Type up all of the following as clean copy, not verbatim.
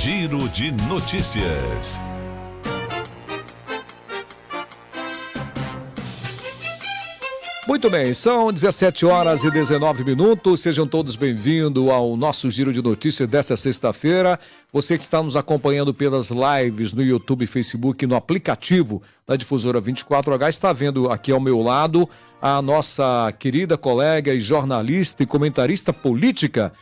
Giro de Notícias. Muito bem, são 17 horas e 19 minutos. Sejam todos bem-vindos ao nosso Giro de Notícias desta sexta-feira. Você que está nos acompanhando pelas lives no YouTube, Facebook e no aplicativo da Difusora 24H, está vendo aqui ao meu lado a nossa querida colega e jornalista e comentarista política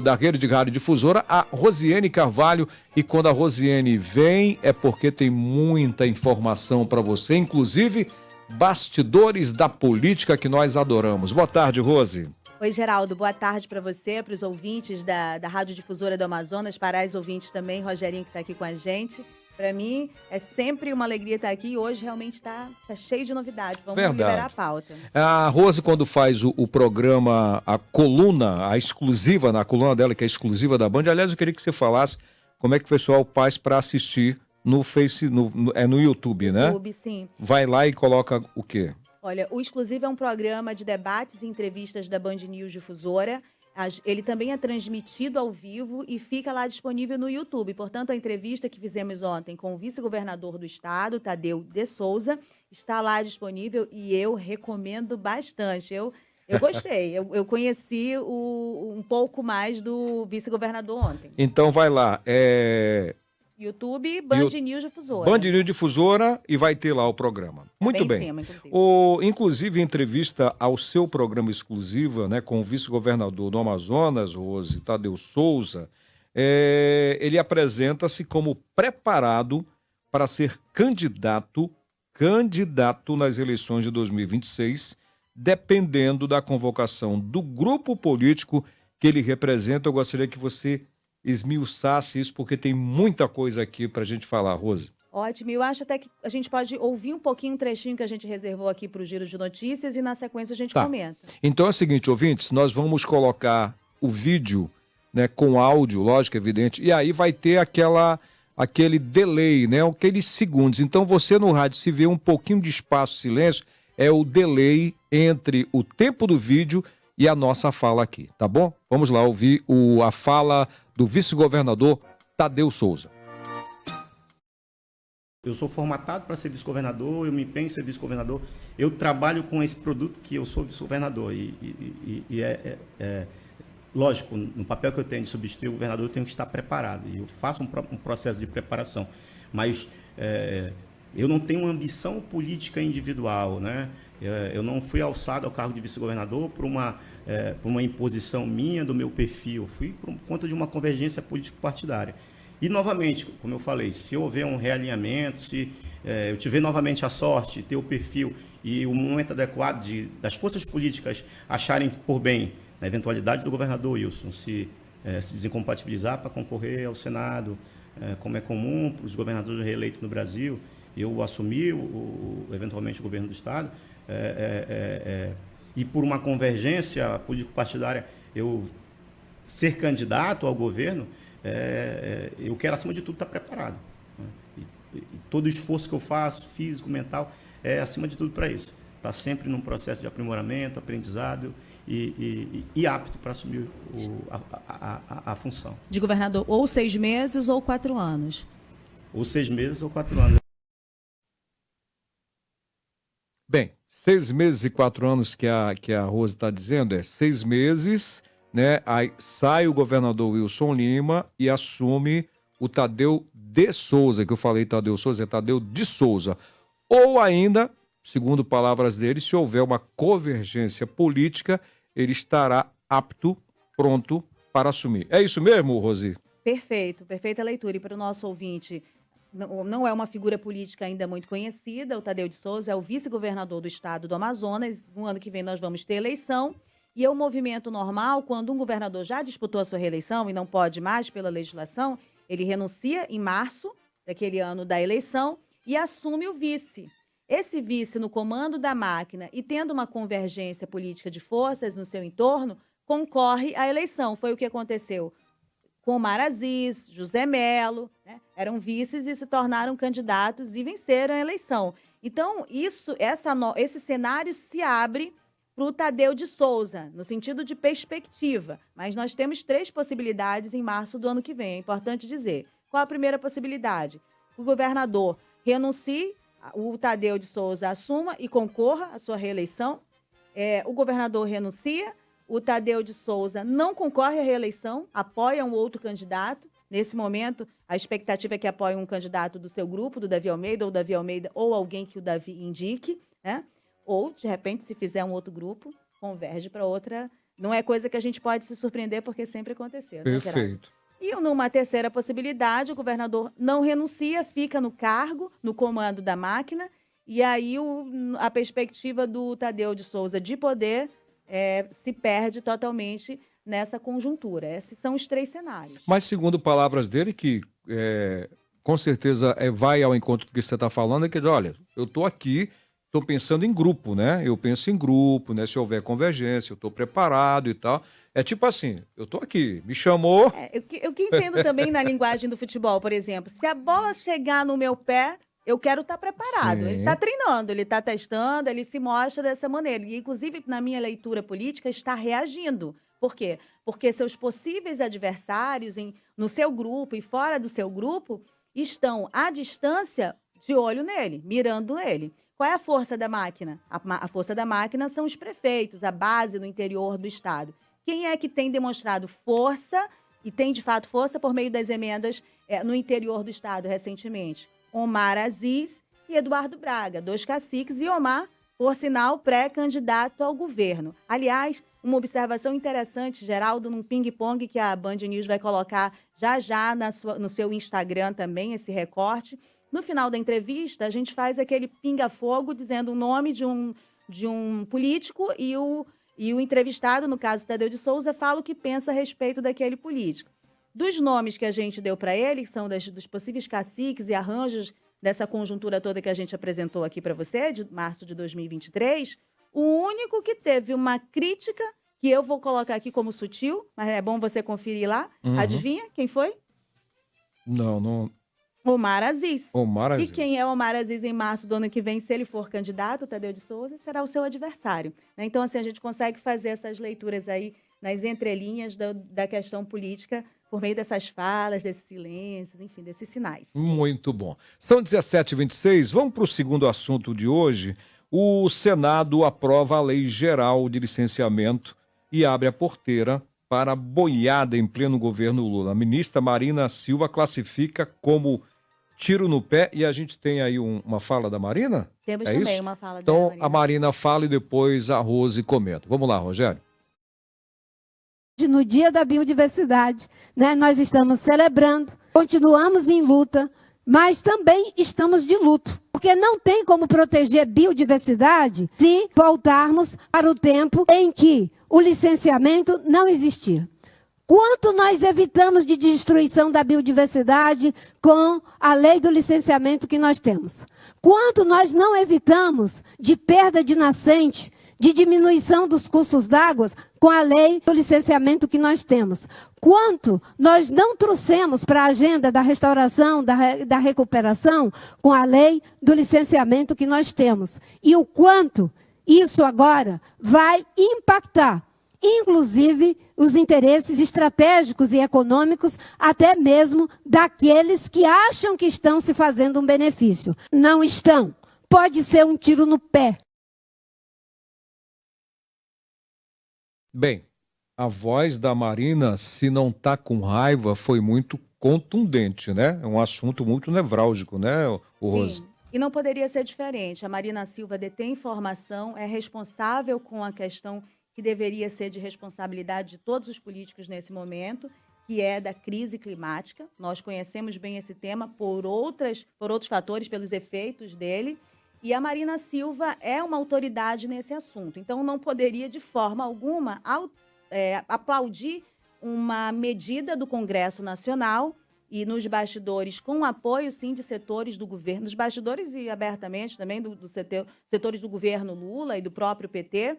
da Rede de Rádio Difusora, a Rosiane Carvalho. E quando a Rosiane vem, é porque tem muita informação para você, inclusive bastidores da política que nós adoramos. Boa tarde, Rose. Oi, Geraldo. Boa tarde para você, para os ouvintes da Rádio Difusora do Amazonas, para as ouvintes também, Rogerinho que está aqui com a gente. Para mim, é sempre uma alegria estar aqui e hoje realmente está cheio de novidade. Vamos liberar a pauta. A Rose, quando faz o programa, a coluna, a exclusiva, na coluna dela, que é exclusiva da Band, aliás, eu queria que você falasse como é que o pessoal faz para assistir no no YouTube, né? YouTube, sim. Vai lá e coloca o quê? Olha, o Exclusivo é um programa de debates e entrevistas da Band News Difusora. Ele também é transmitido ao vivo e fica lá disponível no YouTube. Portanto, a entrevista que fizemos ontem com o vice-governador do estado, Thadeu de Souza, está lá disponível e eu recomendo bastante. Eu gostei. Eu conheci um pouco mais do vice-governador ontem. Então vai lá, YouTube, Band News Difusora. Band News Difusora e vai ter lá o programa. Muito bem. Cima, inclusive. Inclusive, entrevista ao seu programa exclusiva, né, com o vice-governador do Amazonas, Rose, Thadeu Souza, ele apresenta-se como preparado para ser candidato nas eleições de 2026, dependendo da convocação do grupo político que ele representa. Eu gostaria que você esmiuçasse isso, porque tem muita coisa aqui para a gente falar, Rose. Ótimo, eu acho até que a gente pode ouvir um pouquinho, um trechinho que a gente reservou aqui para o Giro de Notícias e na sequência a gente comenta. Então é o seguinte, ouvintes, nós vamos colocar o vídeo, né, com áudio, lógico, evidente, e aí vai ter aquele delay, né, aqueles segundos. Então você no rádio, se vê um pouquinho de espaço, silêncio, é o delay entre o tempo do vídeo e a nossa fala aqui, tá bom? Vamos lá ouvir a fala do vice-governador Thadeu Souza. Eu sou formatado para ser vice-governador, eu me empenho em ser vice-governador, eu trabalho com esse produto que eu sou vice-governador e lógico, no papel que eu tenho de substituir o governador, eu tenho que estar preparado e eu faço um processo de preparação, mas eu não tenho uma ambição política individual, né? Eu não fui alçado ao cargo de vice-governador por uma imposição minha do meu perfil, fui por conta de uma convergência político-partidária. E, novamente, como eu falei, se houver um realinhamento, se eu tiver novamente a sorte de ter o perfil e o momento adequado das forças políticas acharem por bem, na eventualidade do governador Wilson, se desincompatibilizar para concorrer ao Senado, como é comum para os governadores reeleitos no Brasil, eu assumi eventualmente o governo do Estado, e por uma convergência político-partidária eu ser candidato ao governo, eu quero, acima de tudo, estar preparado. Né? E todo o esforço que eu faço, físico, mental, é, acima de tudo, para isso. Estar sempre num processo de aprimoramento, aprendizado e apto para assumir a função. De governador, ou 6 meses ou 4 anos. Ou 6 meses ou 4 anos. Bem, 6 meses e 4 anos que a Rose está dizendo 6 meses, né? Aí sai o governador Wilson Lima e assume o Thadeu de Souza, que eu falei Thadeu Souza, é Thadeu de Souza. Ou ainda, segundo palavras dele, se houver uma convergência política, ele estará apto, pronto para assumir. É isso mesmo, Rose? Perfeito, perfeita leitura. E para o nosso ouvinte, não é uma figura política ainda muito conhecida, o Thadeu de Souza é o vice-governador do estado do Amazonas. No ano que vem nós vamos ter eleição. E é um movimento normal, quando um governador já disputou a sua reeleição e não pode mais pela legislação, ele renuncia em março daquele ano da eleição e assume o vice. Esse vice no comando da máquina e tendo uma convergência política de forças no seu entorno, concorre à eleição. Foi o que aconteceu com Omar Aziz, José Melo, né? Eram vices e se tornaram candidatos e venceram a eleição. Então, esse cenário se abre para o Tadeu de Souza, no sentido de perspectiva. Mas nós temos 3 possibilidades em março do ano que vem, é importante dizer. Qual a primeira possibilidade? O governador renuncie, o Tadeu de Souza assuma e concorra à sua reeleição. O governador renuncia, o Tadeu de Souza não concorre à reeleição, apoia um outro candidato. Nesse momento, a expectativa é que apoie um candidato do seu grupo, do Davi Almeida, ou alguém que o Davi indique, né? Ou, de repente, se fizer um outro grupo, converge para outra. Não é coisa que a gente pode se surpreender, porque sempre aconteceu, né, Geraldo? Perfeito. E numa terceira possibilidade, o governador não renuncia, fica no cargo, no comando da máquina, e aí a perspectiva do Tadeu de Souza de poder se perde totalmente nessa conjuntura. Esses são os 3 cenários. Mas segundo palavras dele, que com certeza vai ao encontro do que você está falando, é que, olha, eu estou aqui, estou pensando em grupo, né? Eu penso em grupo, né? Se houver convergência, eu estou preparado e tal. É tipo assim, eu estou aqui, me chamou... Eu que entendo também na linguagem do futebol, por exemplo, se a bola chegar no meu pé, eu quero estar preparado. Sim. Ele está treinando, ele está testando, ele se mostra dessa maneira. E, inclusive, na minha leitura política, está reagindo. Por quê? Porque seus possíveis adversários no seu grupo e fora do seu grupo estão à distância de olho nele, mirando nele. Qual é a força da máquina? A força da máquina são os prefeitos, a base no interior do estado. Quem é que tem demonstrado força, e tem de fato força por meio das emendas no interior do estado recentemente? Omar Aziz e Eduardo Braga, 2 caciques, e Omar, por sinal, pré-candidato ao governo. Aliás, uma observação interessante, Geraldo, num ping-pong que a Band News vai colocar já no seu Instagram também, esse recorte. No final da entrevista, a gente faz aquele pinga-fogo dizendo o nome de um político e o entrevistado, no caso Tadeu de Souza, fala o que pensa a respeito daquele político. Dos nomes que a gente deu para ele, que são dos possíveis caciques e arranjos dessa conjuntura toda que a gente apresentou aqui para você, de março de 2023, o único que teve uma crítica, que eu vou colocar aqui como sutil, mas é bom você conferir lá. Adivinha quem foi? Não. Omar Aziz. Omar Aziz. E quem é Omar Aziz em março do ano que vem, se ele for candidato, Tadeu de Souza, será o seu adversário. Né? Então, assim, a gente consegue fazer essas leituras aí nas entrelinhas da questão política por meio dessas falas, desses silêncios, enfim, desses sinais. Muito bom. São 17h26, vamos para o segundo assunto de hoje. O Senado aprova a Lei Geral de Licenciamento e abre a porteira para boiada em pleno governo Lula. A ministra Marina Silva classifica como tiro no pé, e a gente tem aí uma fala da Marina? Temos é também isso? uma fala da Então, Marina. a Marina fala e depois a Rose comenta. Vamos lá, Rogério. No Dia da Biodiversidade, né, nós estamos celebrando, continuamos em luta, mas também estamos de luto, porque não tem como proteger biodiversidade se voltarmos para o tempo em que o licenciamento não existia. Quanto nós evitamos de destruição da biodiversidade com a lei do licenciamento que nós temos? Quanto nós não evitamos de perda de nascente, de diminuição dos cursos d'água com a lei do licenciamento que nós temos? Quanto nós não trouxemos para a agenda da restauração, da recuperação, com a lei do licenciamento que nós temos? E o quanto isso agora vai impactar, inclusive, os interesses estratégicos e econômicos, até mesmo daqueles que acham que estão se fazendo um benefício. Não estão. Pode ser um tiro no pé. Bem, a voz da Marina, se não está com raiva, foi muito contundente, né? É um assunto muito nevrálgico, né, Rose? Sim, e não poderia ser diferente. A Marina Silva detém informação, é responsável com a questão que deveria ser de responsabilidade de todos os políticos nesse momento, que é da crise climática. Nós conhecemos bem esse tema por outros fatores, pelos efeitos dele. E a Marina Silva é uma autoridade nesse assunto. Então, não poderia, de forma alguma, aplaudir uma medida do Congresso Nacional e nos bastidores, com apoio, sim, de setores do governo, nos bastidores e abertamente também dos setores do governo Lula e do próprio PT,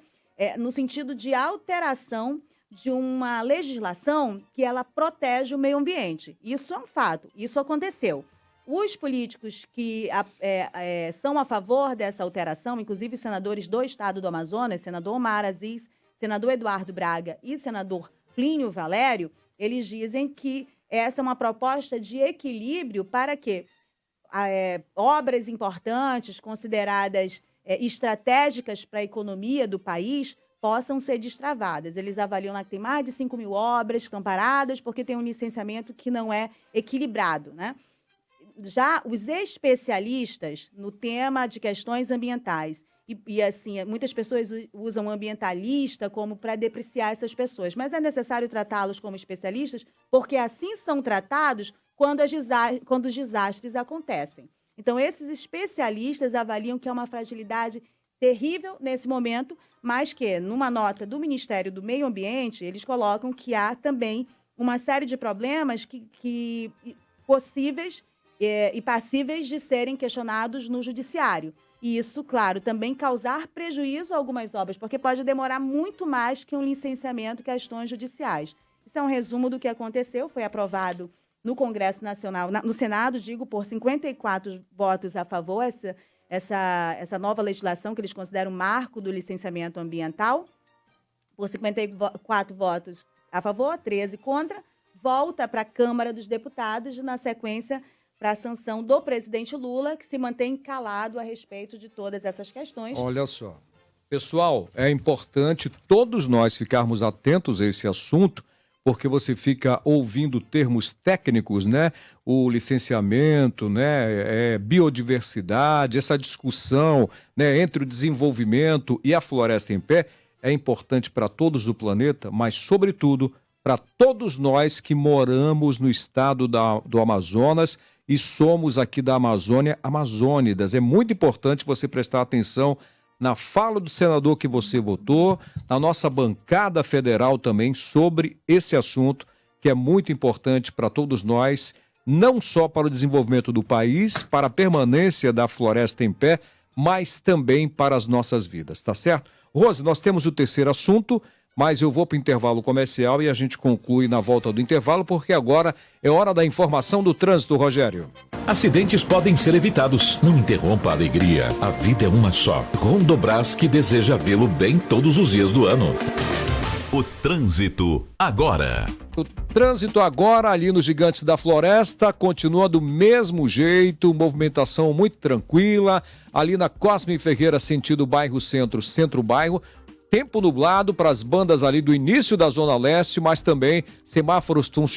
no sentido de alteração de uma legislação que ela protege o meio ambiente. Isso é um fato, isso aconteceu. Os políticos que são a favor dessa alteração, inclusive os senadores do estado do Amazonas, senador Omar Aziz, senador Eduardo Braga e senador Plínio Valério, eles dizem que essa é uma proposta de equilíbrio para que obras importantes, consideradas estratégicas para a economia do país, possam ser destravadas. Eles avaliam lá que tem mais de 5 mil obras estão paradas porque tem um licenciamento que não é equilibrado, né? Já os especialistas no tema de questões ambientais, e assim, muitas pessoas usam ambientalista como para depreciar essas pessoas, mas é necessário tratá-los como especialistas, porque assim são tratados quando os desastres acontecem. Então, esses especialistas avaliam que é uma fragilidade terrível nesse momento, mas que, numa nota do Ministério do Meio Ambiente, eles colocam que há também uma série de problemas que possíveis e passíveis de serem questionados no judiciário. E isso, claro, também causar prejuízo a algumas obras, porque pode demorar muito mais que um licenciamento, questões judiciais. Isso é um resumo do que aconteceu, foi aprovado no Congresso Nacional, no Senado, digo, por 54 votos a favor, essa nova legislação que eles consideram marco do licenciamento ambiental, por 54 votos a favor, 13 contra, volta para a Câmara dos Deputados e, na sequência, para a sanção do presidente Lula, que se mantém calado a respeito de todas essas questões. Olha só. Pessoal, é importante todos nós ficarmos atentos a esse assunto, porque você fica ouvindo termos técnicos, né? O licenciamento, né? Biodiversidade, essa discussão, né? Entre o desenvolvimento e a floresta em pé é importante para todos do planeta, mas, sobretudo, para todos nós que moramos no estado do Amazonas e somos aqui da Amazônia, amazônidas. É muito importante você prestar atenção na fala do senador que você votou, na nossa bancada federal também, sobre esse assunto, que é muito importante para todos nós, não só para o desenvolvimento do país, para a permanência da floresta em pé, mas também para as nossas vidas, tá certo? Rose, nós temos o terceiro assunto, mas eu vou para o intervalo comercial e a gente conclui na volta do intervalo, porque agora é hora da informação do trânsito, Rogério. Acidentes podem ser evitados. Não interrompa a alegria. A vida é uma só. Rondobras, que deseja vê-lo bem todos os dias do ano. O trânsito agora. O trânsito agora ali nos Gigantes da Floresta continua do mesmo jeito, movimentação muito tranquila. Ali na Cosme Ferreira, sentido bairro Centro, centro-bairro. Tempo nublado para as bandas ali do início da Zona Leste, mas também semáforos funcionando.